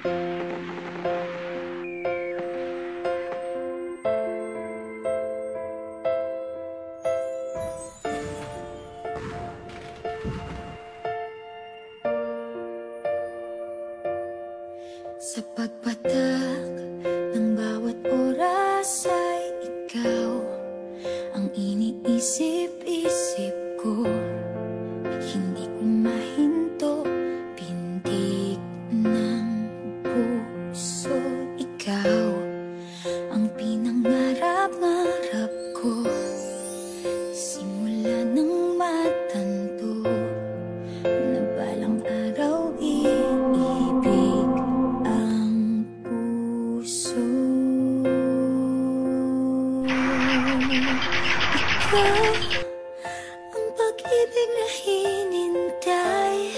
Sa pagpatak ng bawat oras ay ikaw ang iniisip-isip ko. Hindi ko mahinto, pintig ng puso. Ikaw ang pinangarap-ngarap ko. Simula nang matanto na balang araw iibig ang puso. Ikaw ang pag-ibig na hinintay.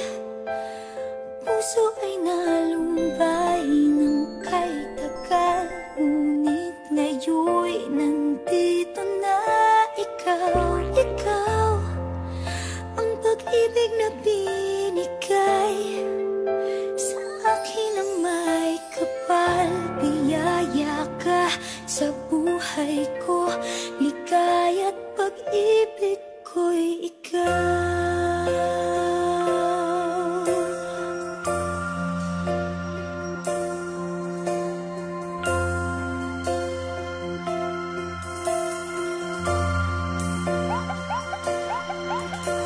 Puso ay nalumbay ng kay tagal, ngunit ngayon'y nandito na ikaw. Ikaw ang pag-ibig na binigay sa akin ang may kapal. Biyaya ka sa buhay ko, ligaya't pag-ibig ko'y ikaw.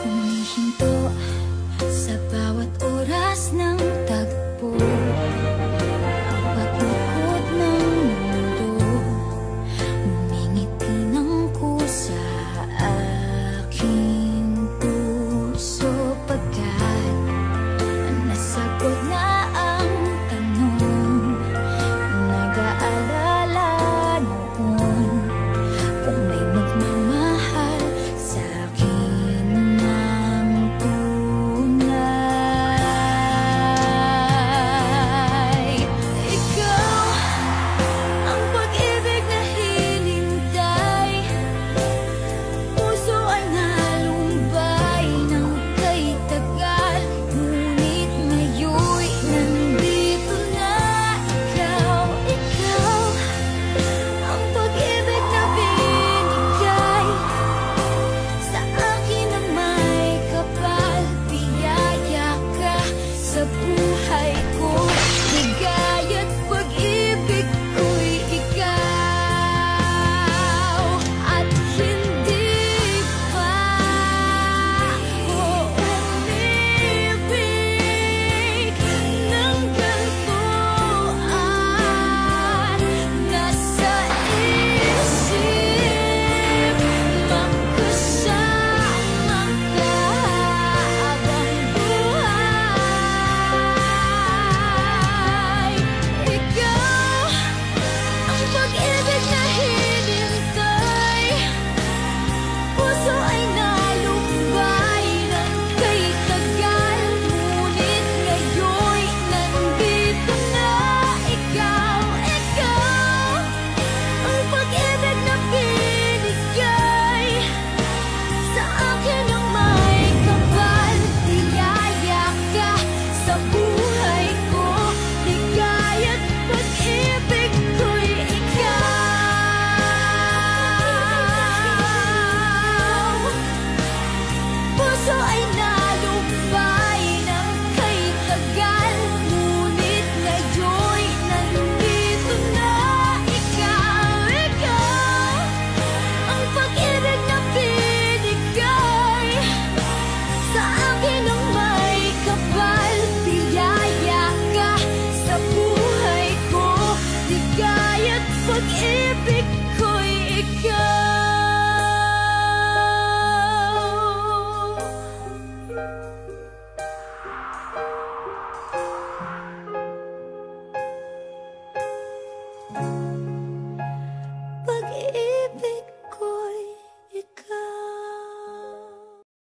Humihinto sa bawat oras ng tagpo, ang paglukod ng mundo. Ngumingiti ng kusa aking puso, pagkat nasagot na ang tanong. Nag-aalala noon kung may magmamahal sa akin ng tunay. Ikaw ang pag-ibig na hinintay. Puso ay nalumbay ng kay tagal, ngunit ngayon'y nandito na ikaw. Ikaw ang pag-ibig na binigay sa akin ang may kapal. Biyaya ka sa buhay ko, ligaya't pag-ibig ko'y ikaw. At hindi pa umibig ng gantuan. Nasa isip magkasama ka habang buhay. Ikaw ang pag-ibig na hinintay. Puso ay nalumbay ng kay tagal, ngunit ngayon'y nandito na ikaw. Ikaw ang pag-ibig na binigay sa akin ang may kapal. Biyaya ka sa buhay ko, ligaya't pag-ibig ko'y ikaw. Puso ay nalumbay ng kay tagal, ngunit ngayon'y nandito na ikaw. Ikaw ang pag-ibig na binigay sa akin ang may kapal. Biyaya ka sa buhay ko, ligaya't pag-ibig ko'y ikaw.